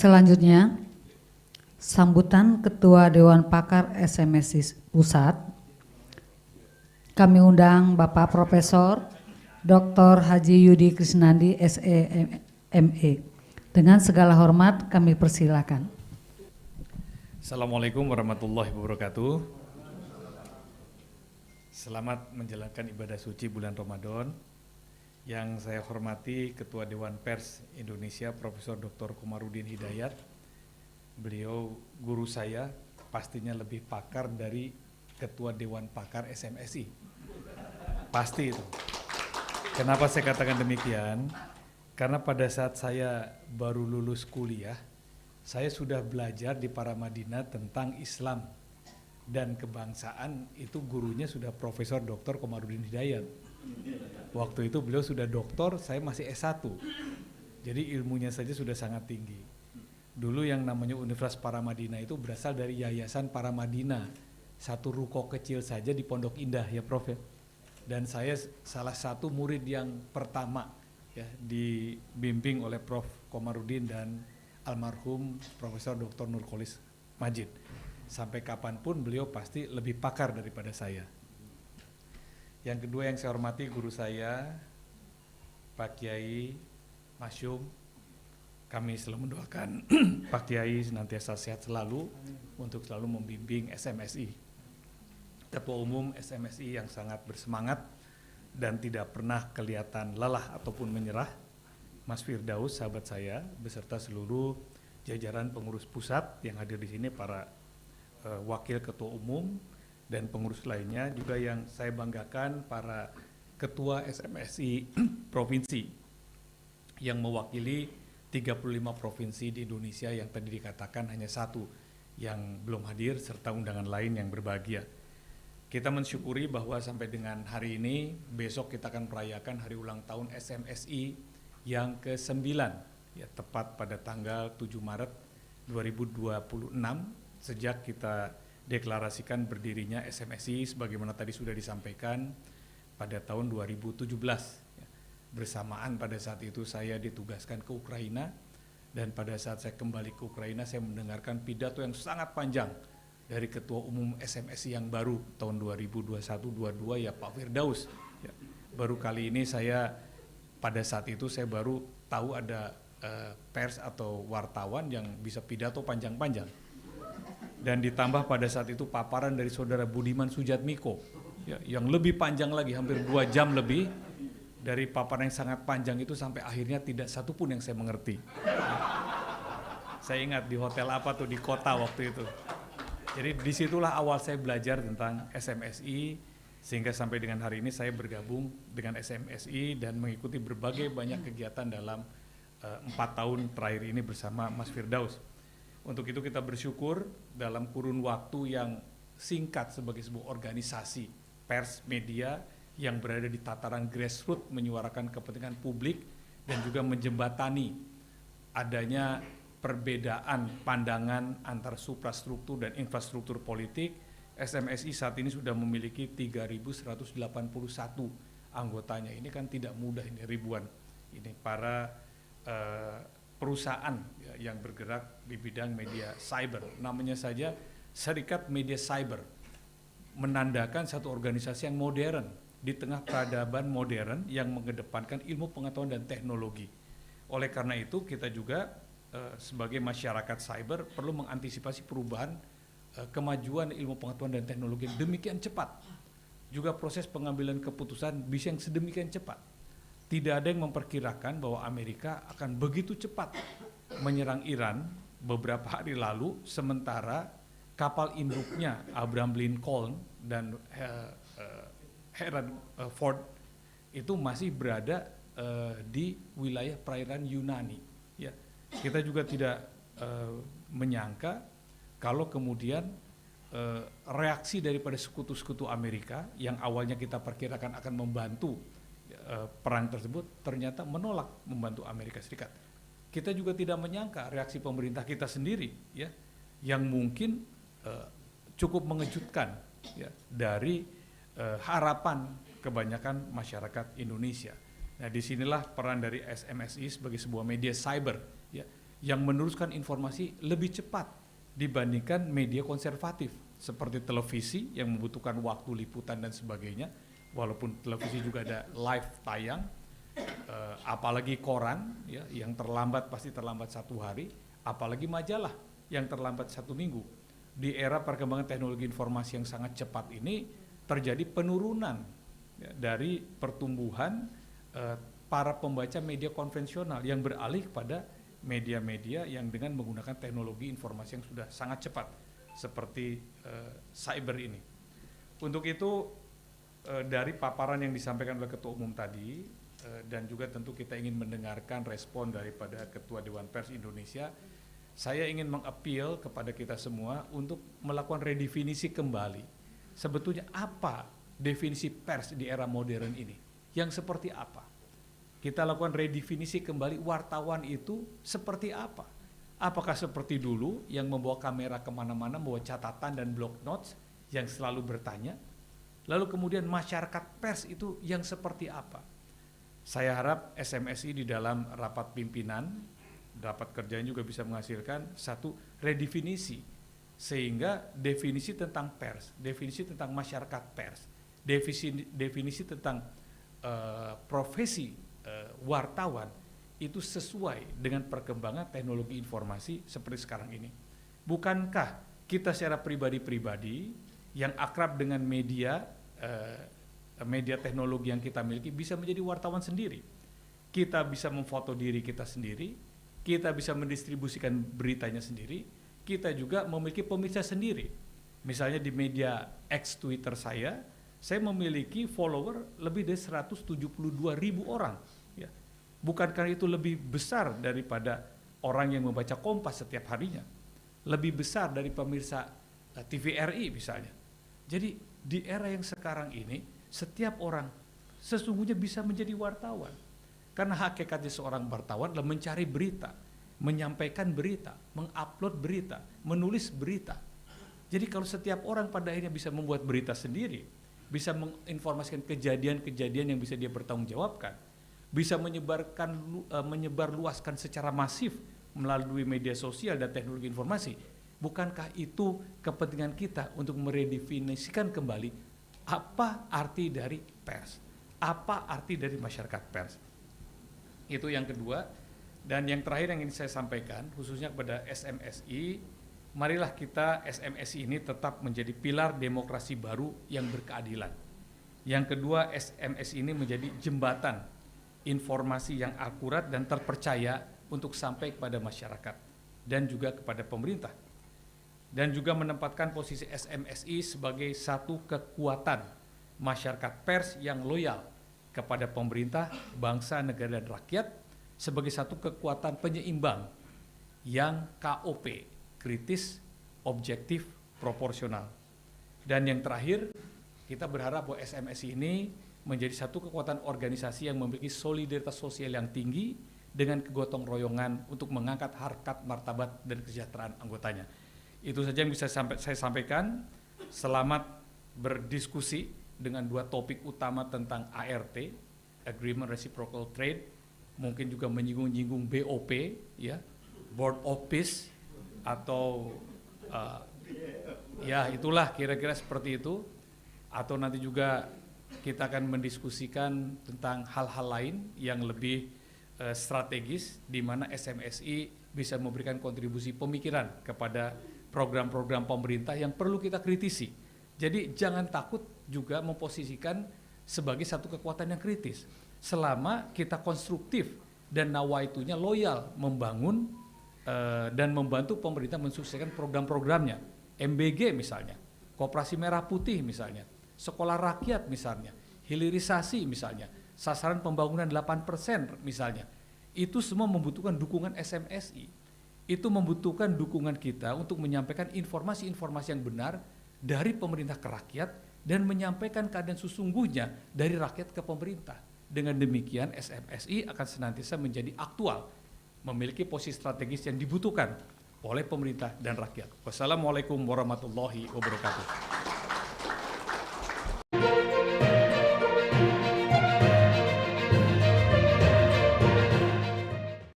Selanjutnya, sambutan Ketua Dewan Pakar SMSI Pusat. Kami undang Bapak Profesor Dr. Haji Yudi Krisnandi SEME. Dengan segala hormat kami persilakan. Assalamualaikum warahmatullahi wabarakatuh. Selamat menjalankan ibadah suci bulan Ramadan. Yang saya hormati Ketua Dewan Pers Indonesia Profesor Dr. Komarudin Hidayat. Beliau guru saya, pastinya lebih pakar dari Ketua Dewan Pakar SMSI. Pasti itu. Kenapa saya katakan demikian? Karena pada saat saya baru lulus kuliah, saya sudah belajar di Paramadina tentang Islam dan kebangsaan. Itu gurunya sudah Profesor Dr. Komarudin Hidayat. Waktu itu beliau sudah doktor, saya masih S1. Jadi ilmunya saja sudah sangat tinggi. Dulu yang namanya Universitas Paramadina itu berasal dari Yayasan Paramadina, satu ruko kecil saja di Pondok Indah ya Prof. Dan saya salah satu murid yang pertama ya, dibimbing oleh Prof. Komarudin dan almarhum Profesor Dr. Nurkolis Majid. Sampai kapanpun beliau pasti lebih pakar daripada saya. Yang kedua yang saya hormati guru saya, Pak Kiai Masyum. Kami selalu mendoakan Pak Kiai senantiasa sehat selalu untuk selalu membimbing SMSI. Ketua Umum SMSI yang sangat bersemangat dan tidak pernah kelihatan lelah ataupun menyerah, Mas Firdaus sahabat saya beserta seluruh jajaran pengurus pusat yang hadir di sini, para wakil ketua umum dan pengurus lainnya, juga yang saya banggakan para ketua SMSI provinsi yang mewakili 35 provinsi di Indonesia yang tadi dikatakan hanya satu yang belum hadir, serta undangan lain yang berbahagia. Kita mensyukuri bahwa sampai dengan hari ini, besok kita akan merayakan hari ulang tahun SMSI yang ke-9, ya, tepat pada tanggal 7 Maret 2026, sejak kita deklarasikan berdirinya SMSI sebagaimana tadi sudah disampaikan pada tahun 2017. Ya. Bersamaan pada saat itu saya ditugaskan ke Ukraina, dan pada saat saya kembali ke Ukraina saya mendengarkan pidato yang sangat panjang dari Ketua Umum SMSI yang baru tahun 2021-22 ya Pak Firdaus. Ya. Baru kali ini saya pada saat itu saya baru tahu ada pers atau wartawan yang bisa pidato panjang-panjang. Dan ditambah pada saat itu paparan dari saudara Budiman Sujatmiko ya, yang lebih panjang lagi, hampir 2 jam lebih. Dari paparan yang sangat panjang itu sampai akhirnya tidak satu pun yang saya mengerti. Saya ingat di hotel apa tuh di kota waktu itu. Jadi disitulah awal saya belajar tentang SMSI, sehingga sampai dengan hari ini saya bergabung dengan SMSI dan mengikuti berbagai banyak kegiatan dalam 4 tahun terakhir ini bersama Mas Firdaus. Untuk itu kita bersyukur dalam kurun waktu yang singkat sebagai sebuah organisasi pers media yang berada di tataran grassroots menyuarakan kepentingan publik dan juga menjembatani adanya perbedaan pandangan antar suprastruktur dan infrastruktur politik. SMSI saat ini sudah memiliki 3.181 anggotanya. Ini kan tidak mudah, ini ribuan. Ini para perusahaan ya, yang bergerak di bidang media cyber. Namanya saja Serikat Media Cyber, menandakan satu organisasi yang modern di tengah peradaban modern yang mengedepankan ilmu pengetahuan dan teknologi. Oleh karena itu kita juga sebagai masyarakat cyber perlu mengantisipasi perubahan kemajuan ilmu pengetahuan dan teknologi yang demikian cepat. Juga proses pengambilan keputusan bisa yang sedemikian cepat. Tidak ada yang memperkirakan bahwa Amerika akan begitu cepat menyerang Iran beberapa hari lalu, sementara kapal induknya Abraham Lincoln dan Gerald Ford itu masih berada di wilayah perairan Yunani. Ya, kita juga tidak menyangka kalau kemudian reaksi daripada sekutu-sekutu Amerika yang awalnya kita perkirakan akan membantu perang tersebut ternyata menolak membantu Amerika Serikat. Kita juga tidak menyangka reaksi pemerintah kita sendiri ya, yang mungkin cukup mengejutkan ya, dari harapan kebanyakan masyarakat Indonesia. Nah, disinilah peran dari SMSI sebagai sebuah media cyber ya, yang meneruskan informasi lebih cepat dibandingkan media konservatif seperti televisi yang membutuhkan waktu liputan dan sebagainya. Walaupun televisi juga ada live tayang, apalagi koran ya, yang terlambat pasti terlambat 1 hari, apalagi majalah yang terlambat 1 minggu. Di era perkembangan teknologi informasi yang sangat cepat ini terjadi penurunan ya, dari pertumbuhan para pembaca media konvensional yang beralih kepada media-media yang dengan menggunakan teknologi informasi yang sudah sangat cepat seperti cyber ini. Untuk itu dari paparan yang disampaikan oleh Ketua Umum tadi dan juga tentu kita ingin mendengarkan respon daripada Ketua Dewan Pers Indonesia, saya ingin mengappeal kepada kita semua untuk melakukan redefinisi kembali. Sebetulnya apa definisi pers di era modern ini? Yang seperti apa? Kita lakukan redefinisi kembali, wartawan itu seperti apa? Apakah seperti dulu yang membawa kamera kemana-mana, membawa catatan dan block notes yang selalu bertanya? Lalu kemudian masyarakat pers itu yang seperti apa? Saya harap SMSI di dalam rapat pimpinan, rapat kerjanya juga bisa menghasilkan satu redefinisi, sehingga definisi tentang pers, definisi tentang masyarakat pers, definisi tentang profesi wartawan itu sesuai dengan perkembangan teknologi informasi seperti sekarang ini. Bukankah kita secara pribadi-pribadi yang akrab dengan media teknologi yang kita miliki bisa menjadi wartawan sendiri. Kita bisa memfoto diri kita sendiri, kita bisa mendistribusikan beritanya sendiri, kita juga memiliki pemirsa sendiri. Misalnya di media X Twitter saya memiliki follower lebih dari 172.000 orang. Ya. Bukankah itu lebih besar daripada orang yang membaca Kompas setiap harinya? Lebih besar dari pemirsa TVRI misalnya. Jadi di era yang sekarang ini, setiap orang sesungguhnya bisa menjadi wartawan. Karena hakikatnya seorang wartawan adalah mencari berita, menyampaikan berita, mengupload berita, menulis berita. Jadi kalau setiap orang pada akhirnya bisa membuat berita sendiri, bisa menginformasikan kejadian-kejadian yang bisa dia bertanggungjawabkan, bisa menyebarluaskan secara masif melalui media sosial dan teknologi informasi, bukankah itu kepentingan kita untuk meredefinisikan kembali apa arti dari pers, apa arti dari masyarakat pers? Itu yang kedua. Dan yang terakhir yang ingin saya sampaikan khususnya kepada SMSI, marilah kita SMSI ini tetap menjadi pilar demokrasi baru yang berkeadilan. Yang kedua, SMSI ini menjadi jembatan informasi yang akurat dan terpercaya untuk sampai kepada masyarakat dan juga kepada pemerintah. Dan juga menempatkan posisi SMSI sebagai satu kekuatan masyarakat pers yang loyal kepada pemerintah, bangsa, negara, dan rakyat, sebagai satu kekuatan penyeimbang yang KOP, kritis, objektif, proporsional. Dan yang terakhir, kita berharap bahwa SMSI ini menjadi satu kekuatan organisasi yang memiliki solidaritas sosial yang tinggi dengan kegotong royongan untuk mengangkat harkat, martabat, dan kesejahteraan anggotanya. Itu saja yang bisa saya sampaikan. Selamat berdiskusi dengan 2 topik utama tentang ART, Agreement Reciprocal Trade, mungkin juga menyinggung-nyinggung BOP, ya, Board of Peace, atau ya itulah kira-kira seperti itu. Atau nanti juga kita akan mendiskusikan tentang hal-hal lain yang lebih strategis, di mana SMSI bisa memberikan kontribusi pemikiran kepada program-program pemerintah yang perlu kita kritisi. Jadi jangan takut juga memposisikan sebagai satu kekuatan yang kritis, selama kita konstruktif dan nawaitunya loyal membangun dan membantu pemerintah mensukseskan program-programnya. MBG misalnya, Koperasi Merah Putih misalnya, Sekolah Rakyat misalnya, hilirisasi misalnya, sasaran pembangunan 8% misalnya. Itu semua membutuhkan dukungan SMSI. Itu membutuhkan dukungan kita untuk menyampaikan informasi-informasi yang benar dari pemerintah ke rakyat dan menyampaikan keadaan sesungguhnya dari rakyat ke pemerintah. Dengan demikian SMSI akan senantiasa menjadi aktual, memiliki posisi strategis yang dibutuhkan oleh pemerintah dan rakyat. Wassalamualaikum warahmatullahi wabarakatuh.